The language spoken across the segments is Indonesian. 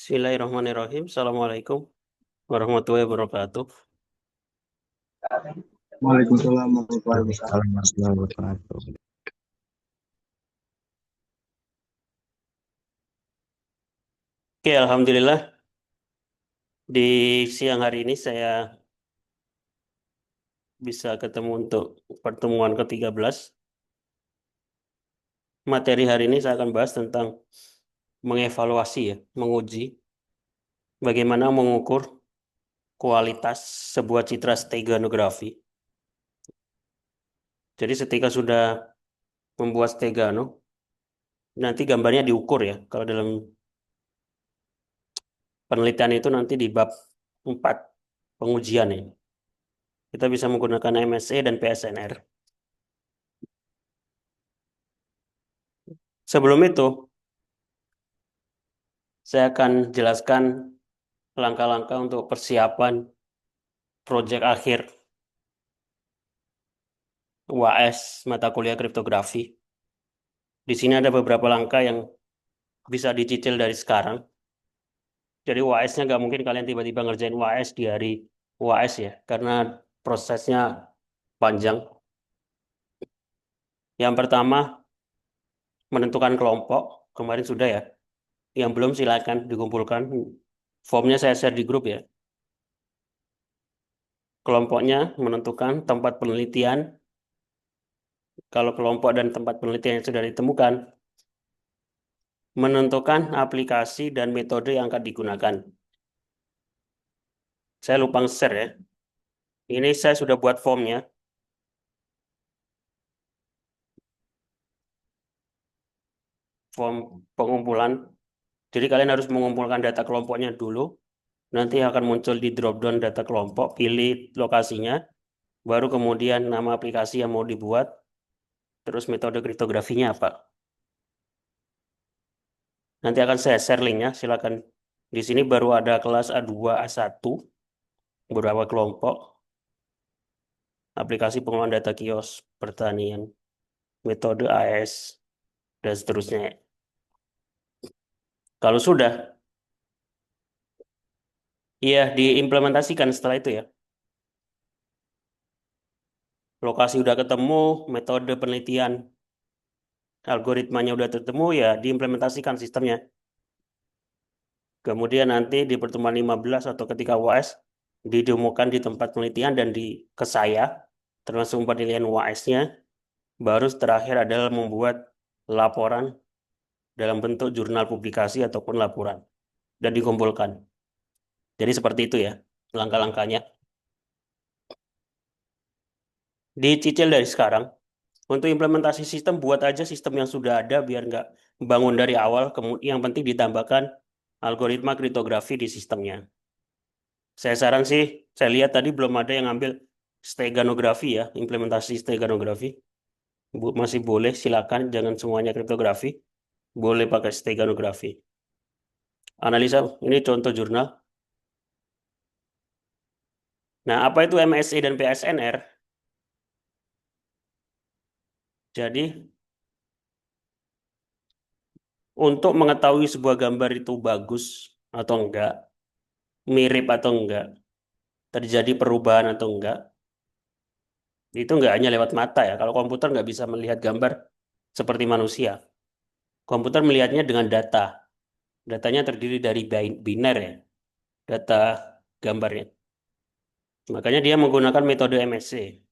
Bismillahirrahmanirrahim. Assalamualaikum warahmatullahi wabarakatuh. Waalaikumsalam warahmatullahi wabarakatuh. Waalaikumsalam warahmatullahi wabarakatuh. Oke, alhamdulillah di siang hari ini saya bisa ketemu untuk pertemuan ke-13. Materi hari ini saya akan bahas tentang mengevaluasi ya, menguji bagaimana mengukur kualitas sebuah citra steganografi. Jadi ketika sudah membuat stegano, nanti gambarnya diukur ya. Kalau dalam penelitian itu nanti di bab 4 pengujian ya. Kita bisa menggunakan MSE dan PSNR. Sebelum itu, saya akan jelaskan langkah-langkah untuk persiapan proyek akhir UAS mata kuliah kriptografi. Di sini ada beberapa langkah yang bisa dicicil dari sekarang. Jadi UAS-nya nggak mungkin kalian tiba-tiba ngerjain UAS di hari UAS ya, karena prosesnya panjang. Yang pertama, menentukan kelompok. Kemarin sudah ya. Yang belum silakan dikumpulkan. Formnya saya share di grup ya. Kelompoknya menentukan tempat penelitian. Kalau kelompok dan tempat penelitian yang sudah ditemukan, menentukan aplikasi dan metode yang akan digunakan. Saya lupa share ya. Ini saya sudah buat formnya. Form pengumpulan. Jadi kalian harus mengumpulkan data kelompoknya dulu. Nanti akan muncul di drop-down data kelompok. Pilih lokasinya. Baru kemudian nama aplikasi yang mau dibuat. Terus metode kriptografinya apa. Nanti akan saya share linknya. Silakan. Di sini baru ada kelas A2, A1. Beberapa kelompok. Aplikasi pengelolaan data kios pertanian. Metode AS. Dan seterusnya. Kalau sudah, iya diimplementasikan setelah itu ya. Lokasi udah ketemu, metode penelitian, algoritmanya udah ketemu, ya diimplementasikan sistemnya. Kemudian nanti di pertemuan 15 atau ketika UAS, didemukan di tempat penelitian dan ke saya, termasuk penilaian UAS-nya, baru terakhir adalah membuat laporan dalam bentuk jurnal publikasi ataupun laporan, dan dikumpulkan. Jadi seperti itu ya, langkah-langkahnya. Dicicil dari sekarang. Untuk implementasi sistem, buat aja sistem yang sudah ada biar nggak bangun dari awal. Kemudian yang penting ditambahkan algoritma kriptografi di sistemnya. Saya saran sih, saya lihat tadi belum ada yang ngambil steganografi ya, implementasi steganografi. Masih boleh, silakan, jangan semuanya kriptografi. Boleh pakai steganografi. Analisa, ini contoh jurnal. Nah, apa itu MSE dan PSNR? Jadi, untuk mengetahui sebuah gambar itu bagus atau enggak, mirip atau enggak, terjadi perubahan atau enggak, itu enggak hanya lewat mata ya. Kalau komputer nggak bisa melihat gambar seperti manusia. Komputer melihatnya dengan data. Datanya terdiri dari biner ya, data gambarnya. Makanya dia menggunakan metode MSC.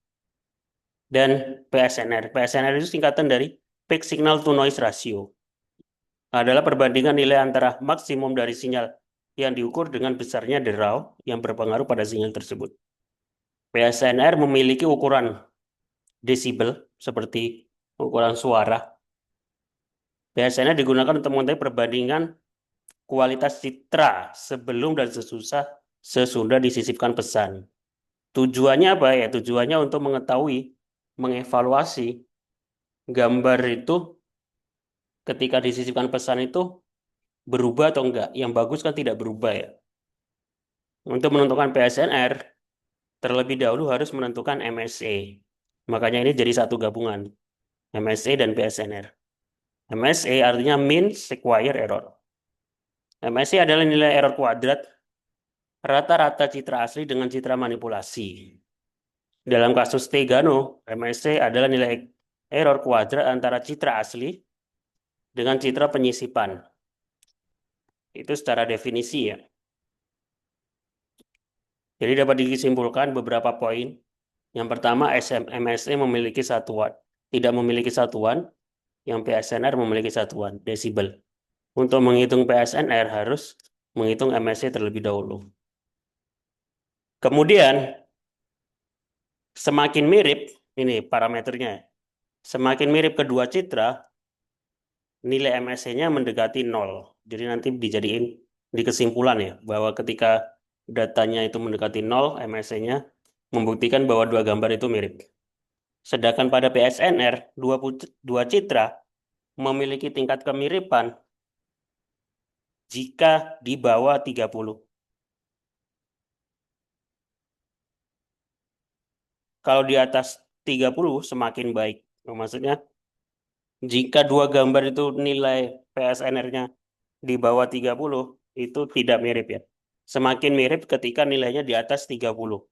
Dan PSNR. PSNR itu singkatan dari Peak Signal to Noise Ratio. Adalah perbandingan nilai antara maksimum dari sinyal yang diukur dengan besarnya derau yang berpengaruh pada sinyal tersebut. PSNR memiliki ukuran desibel seperti ukuran suara. PSNR digunakan untuk mengetahui perbandingan kualitas citra sebelum dan sesudah disisipkan pesan. Tujuannya apa ya? Tujuannya untuk mengetahui, mengevaluasi gambar itu ketika disisipkan pesan itu berubah atau enggak. Yang bagus kan tidak berubah ya. Untuk menentukan PSNR, terlebih dahulu harus menentukan MSE. Makanya ini jadi satu gabungan, MSE dan PSNR. MSE artinya mean square error. MSE adalah nilai error kuadrat rata-rata citra asli dengan citra manipulasi. Dalam kasus Tegano, MSE adalah nilai error kuadrat antara citra asli dengan citra penyisipan. Itu secara definisi ya. Jadi dapat disimpulkan beberapa poin. Yang pertama, MSE memiliki satuan, tidak memiliki satuan, yang PSNR memiliki satuan, desibel. Untuk menghitung PSNR harus menghitung MSE terlebih dahulu. Kemudian, semakin mirip, ini parameternya, semakin mirip kedua citra, nilai MSE-nya mendekati 0. Jadi nanti dijadiin di kesimpulan ya, bahwa ketika datanya itu mendekati 0, MSE-nya membuktikan bahwa dua gambar itu mirip. Sedangkan pada PSNR, dua citra memiliki tingkat kemiripan jika di bawah 30. Kalau di atas 30 semakin baik. Maksudnya, jika dua gambar itu nilai PSNR-nya di bawah 30, itu tidak mirip ya. Semakin mirip ketika nilainya di atas 30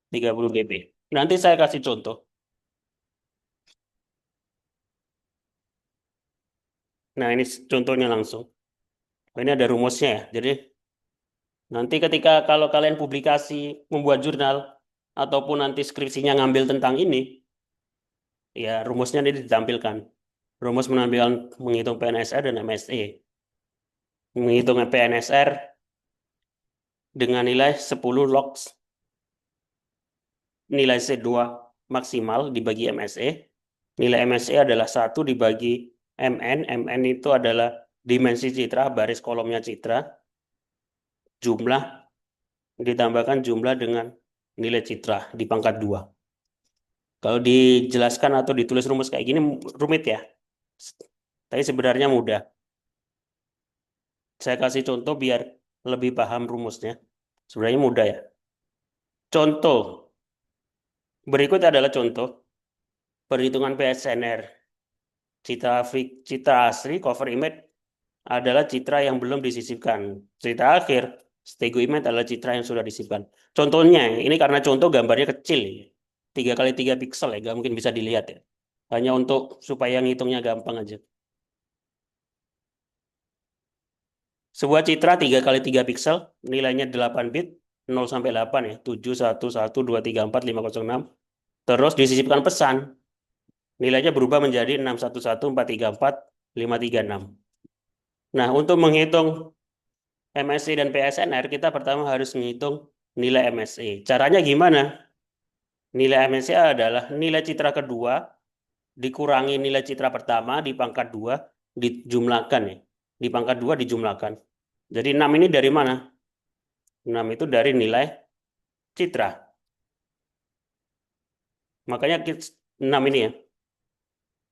dB. Nanti saya kasih contoh. Nah, ini contohnya langsung. Ini ada rumusnya ya. Jadi, nanti ketika kalau kalian publikasi, membuat jurnal, ataupun nanti skripsinya ngambil tentang ini, ya rumusnya ini ditampilkan. Rumus menampilkan menghitung PNSR dan MSE. Menghitung PNSR dengan nilai 10 log nilai C2 maksimal dibagi MSE. Nilai MSE adalah 1 dibagi MN. MN itu adalah dimensi citra, baris kolomnya citra. Jumlah ditambahkan jumlah dengan nilai citra di pangkat 2. Kalau dijelaskan atau ditulis rumus kayak gini rumit ya. Tapi sebenarnya mudah. Saya kasih contoh biar lebih paham rumusnya. Sebenarnya mudah ya. Contoh. Berikut adalah contoh perhitungan PSNR. Citra asli cover image adalah citra yang belum disisipkan. Citra akhir, stego image adalah citra yang sudah disisipkan. Contohnya, ini karena contoh gambarnya kecil. 3x3 pixel ya, nggak mungkin bisa dilihat ya. Hanya untuk supaya ngitungnya gampang aja. Sebuah citra 3x3 pixel, nilainya 8 bit, 0 sampai 8 ya, 7, 1, 1, 2, 3, 4, 5, 0, 6. Terus disisipkan pesan, nilainya berubah menjadi 6, 1, 1, 4, 3, 4, 5, 3, 6. Nah, untuk menghitung MSE dan PSNR, kita pertama harus menghitung nilai MSE. Caranya gimana? Nilai MSE adalah nilai citra kedua dikurangi nilai citra pertama di pangkat 2 dijumlahkan ya. Di pangkat 2 dijumlahkan. Jadi 6 ini dari mana? 6 itu dari nilai citra. Makanya 6 ini ya.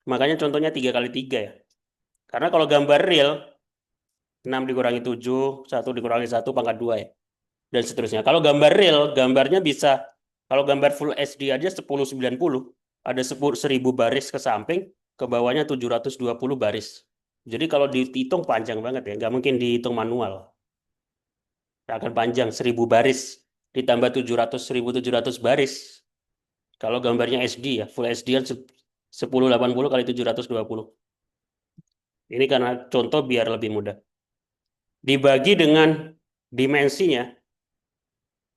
Makanya contohnya 3x3 ya. Karena kalau gambar real 6 dikurangi 7, 1 dikurangi 1 pangkat 2 ya. Dan seterusnya. Kalau gambar real, gambarnya bisa, kalau gambar full HD aja 1090, ada 1000 baris ke samping, ke bawahnya 720 baris. Jadi kalau dihitung panjang banget ya, nggak mungkin dihitung manual. Akan panjang, 1000 baris, ditambah 700, 1700 baris. Kalau gambarnya SD ya, full HD kan 1080 kali 720. Ini karena contoh biar lebih mudah. Dibagi dengan dimensinya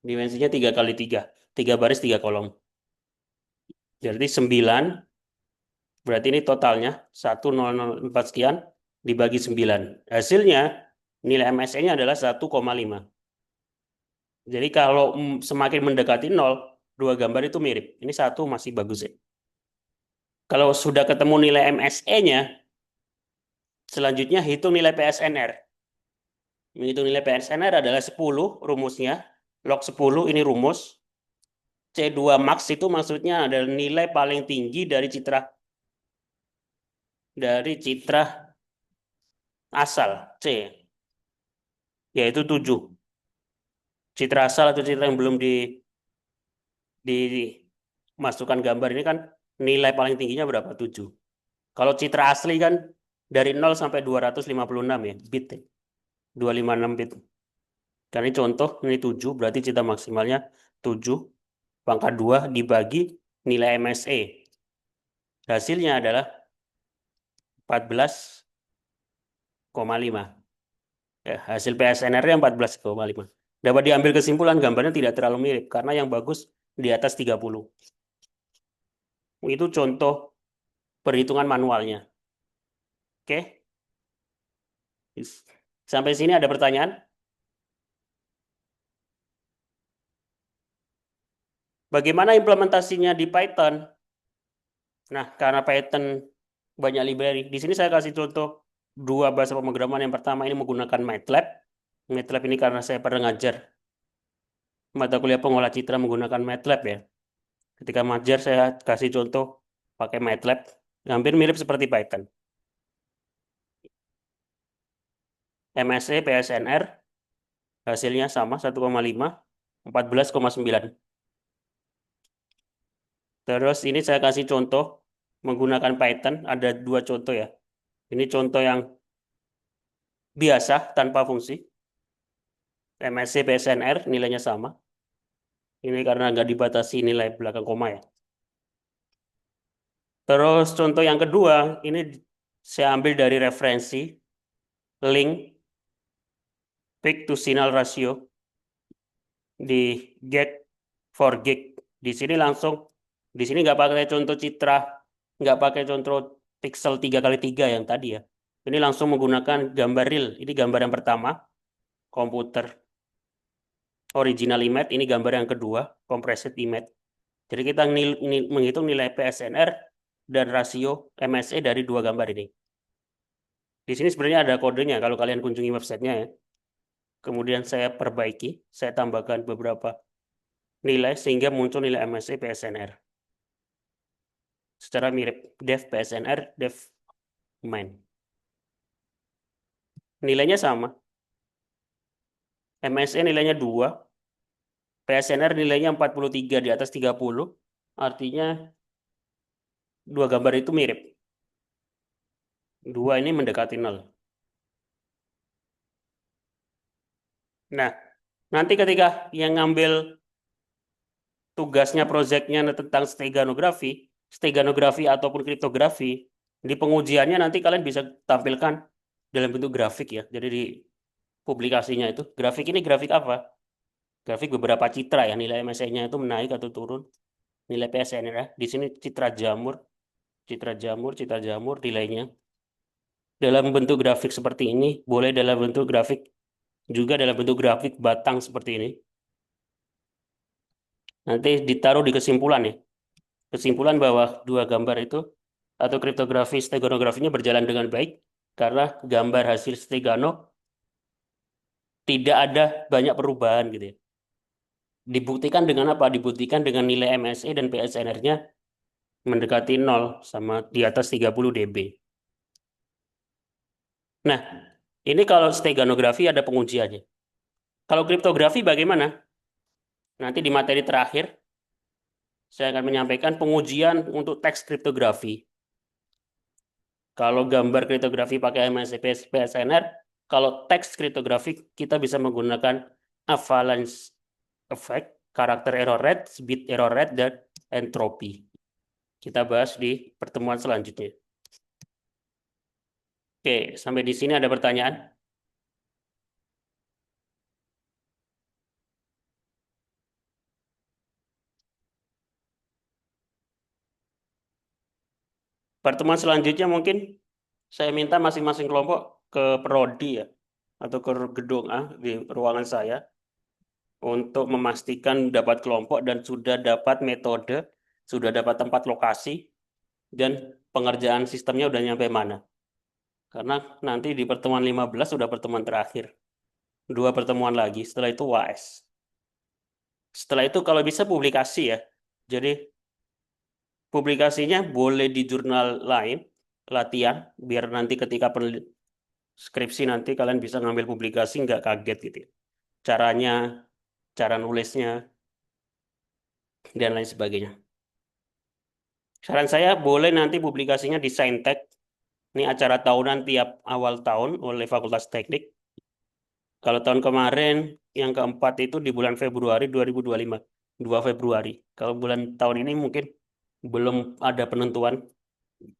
3x3. 3 baris, 3 kolom. Jadi 9, berarti ini totalnya 1004 sekian dibagi 9. Hasilnya nilai MSE-nya adalah 1,5. Jadi kalau semakin mendekati 0, dua gambar itu mirip. Ini 1 masih bagus ya. Kalau sudah ketemu nilai MSE-nya, selanjutnya hitung nilai PSNR. Menghitung nilai PSNR adalah 10 rumusnya. Log 10 ini rumus. C2 max itu maksudnya adalah nilai paling tinggi dari citra asal C, yaitu 7. Citra asal atau citra yang belum dimasukkan gambar ini kan nilai paling tingginya berapa? 7. Kalau citra asli kan dari 0 sampai 256 ya, bit. 256 bit. Karena ini contoh, ini 7, berarti cita maksimalnya 7 pangkat 2 dibagi nilai MSE. Hasilnya adalah 14,5. Ya, hasil PSNR-nya 14,5. Dapat diambil kesimpulan gambarnya tidak terlalu mirip karena yang bagus di atas 30. Itu contoh perhitungan manualnya. Oke. Sampai sini ada pertanyaan? Bagaimana implementasinya di Python? Nah, karena Python banyak library. Di sini saya kasih contoh dua bahasa pemrograman. Yang pertama ini menggunakan MATLAB. MATLAB ini karena saya pernah ngajar mata kuliah pengolah citra menggunakan MATLAB ya. Ketika ngajar saya kasih contoh pakai MATLAB. Hampir mirip seperti Python. MSE PSNR hasilnya sama 1,5, 14,9. Terus ini saya kasih contoh menggunakan Python, ada dua contoh ya. Ini contoh yang biasa tanpa fungsi. MSC PSNR nilainya sama. Ini karena nggak dibatasi nilai belakang koma ya. Terus contoh yang kedua, ini saya ambil dari referensi link peak to signal ratio di get for gig. Di sini langsung, di sini nggak pakai contoh citra, nggak pakai contoh pixel 3x3 yang tadi ya. Ini langsung menggunakan gambar real. Ini gambar yang pertama, komputer original image. Ini gambar yang kedua, compressed image. Jadi kita menghitung nilai PSNR dan rasio MSE dari dua gambar ini. Di sini sebenarnya ada kodenya kalau kalian kunjungi websitenya ya. Kemudian saya perbaiki, saya tambahkan beberapa nilai sehingga muncul nilai MSE PSNR. Secara mirip def PSNR, def main. Nilainya sama. MSE nilainya 2, PSNR nilainya 43 di atas 30, artinya dua gambar itu mirip. Dua ini mendekati 0. Nah, nanti ketika yang ngambil tugasnya proyeknya tentang steganografi ataupun kriptografi, di pengujiannya nanti kalian bisa tampilkan dalam bentuk grafik ya. Jadi di publikasinya itu, grafik ini grafik apa? Grafik beberapa citra ya, nilai MSE-nya itu menaik atau turun. Nilai PSN ya. Di sini citra jamur nilainya. Dalam bentuk grafik seperti ini, boleh dalam bentuk grafik juga dalam bentuk grafik batang seperti ini. Nanti ditaruh di kesimpulan ya. Kesimpulan bahwa dua gambar itu atau kriptografi steganografinya berjalan dengan baik karena gambar hasil stegano tidak ada banyak perubahan gitu ya. Dibuktikan dengan apa? Dibuktikan dengan nilai MSE dan PSNR-nya mendekati 0 sama di atas 30 dB. Nah, ini kalau steganografi ada pengujiannya. Kalau kriptografi bagaimana? Nanti di materi terakhir saya akan menyampaikan pengujian untuk teks kriptografi. Kalau gambar kriptografi pakai MSE PSNR, kalau teks kriptografi kita bisa menggunakan avalanche effect, karakter error rate, bit error rate, dan entropy. Kita bahas di pertemuan selanjutnya. Oke, sampai di sini ada pertanyaan? Pertemuan selanjutnya mungkin saya minta masing-masing kelompok ke prodi ya, atau ke gedung A di ruangan saya untuk memastikan dapat kelompok dan sudah dapat metode, sudah dapat tempat lokasi, dan pengerjaan sistemnya udah nyampe mana. Karena nanti di pertemuan 15 sudah pertemuan terakhir. 2 pertemuan lagi, setelah itu UAS. Setelah itu kalau bisa publikasi ya. Jadi publikasinya boleh di jurnal lain, latihan, biar nanti ketika skripsi nanti kalian bisa ngambil publikasi nggak kaget gitu ya. Caranya, cara nulisnya, dan lain sebagainya. Saran saya boleh nanti publikasinya di Saintek. Ini acara tahunan tiap awal tahun oleh Fakultas Teknik. Kalau tahun kemarin yang keempat itu di bulan Februari 2025, 2 Februari. Kalau bulan tahun ini mungkin belum ada penentuan.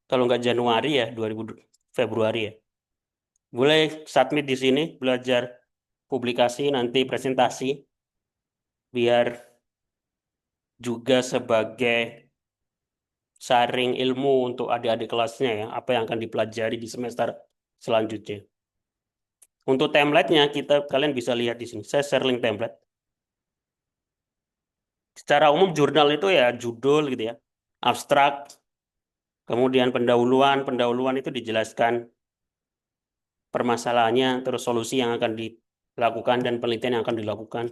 Kalau nggak Januari ya 2000 Februari ya. Boleh submit di sini, belajar publikasi, nanti presentasi, biar juga sebagai sharing ilmu untuk adik-adik kelasnya ya, apa yang akan dipelajari di semester selanjutnya. Untuk template-nya, kalian bisa lihat di sini. Saya share link template. Secara umum jurnal itu ya judul gitu ya, abstrak, kemudian pendahuluan itu dijelaskan permasalahannya, terus solusi yang akan dilakukan dan penelitian yang akan dilakukan.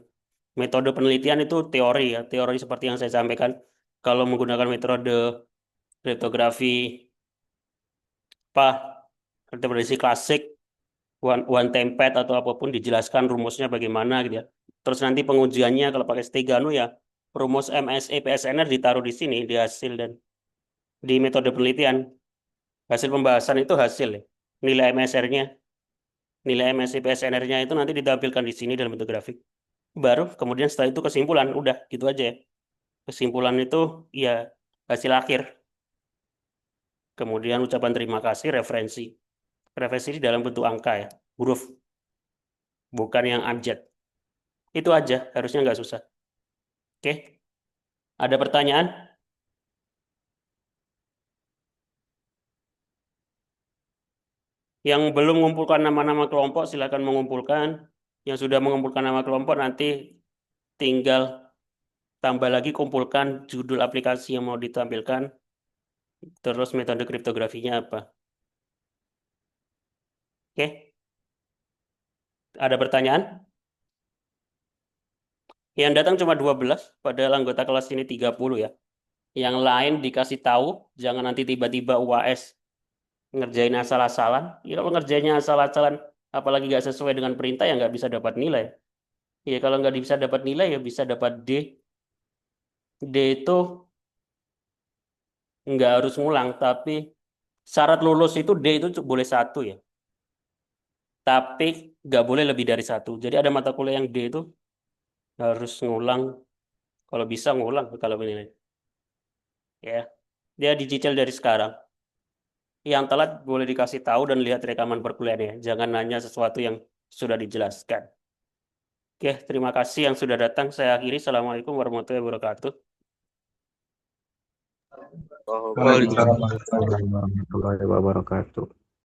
Metode penelitian itu teori ya, teori seperti yang saya sampaikan. Kalau menggunakan metode kriptografi apa reproduksi klasik, one time pad atau apapun dijelaskan rumusnya bagaimana gitu ya. Terus nanti pengujiannya kalau pakai Stegano ya rumus MSE PSNR ditaruh di sini di hasil dan di metode penelitian. Hasil pembahasan itu hasil ya. Nilai MSR-nya, nilai MSE PSNR-nya itu nanti ditampilkan di sini dalam bentuk grafik. Baru kemudian setelah itu kesimpulan, udah gitu aja ya. Kesimpulan itu ya hasil akhir. Kemudian ucapan terima kasih, referensi. Referensi di dalam bentuk angka ya, huruf, bukan yang abjad. Itu aja, harusnya nggak susah. Oke, ada pertanyaan? Yang belum mengumpulkan nama-nama kelompok, silakan mengumpulkan. Yang sudah mengumpulkan nama kelompok, nanti tinggal tambah lagi kumpulkan judul aplikasi yang mau ditampilkan, terus metode kriptografinya apa. Oke, ada pertanyaan? Yang datang cuma 12, padahal anggota kelas ini 30 ya. Yang lain dikasih tahu, jangan nanti tiba-tiba UAS ngerjain asal-asalan. Ya, kalau ngerjainnya asal-asalan, apalagi nggak sesuai dengan perintah, ya nggak bisa dapat nilai. Ya kalau nggak bisa dapat nilai, ya bisa dapat D. D itu nggak harus ngulang, tapi syarat lulus itu D itu boleh satu ya. Tapi nggak boleh lebih dari satu. Jadi ada mata kuliah yang D itu harus ngulang. Kalau bisa ngulang kalau menilai. Ya, dia dicicil dari sekarang. Yang telat boleh dikasih tahu dan lihat rekaman perkuliahannya. Jangan nanya sesuatu yang sudah dijelaskan. Oke, terima kasih yang sudah datang. Saya akhiri. Assalamualaikum warahmatullahi wabarakatuh. Waalaikumsalam Waalaikumsalam warahmatullahi wabarakatuh.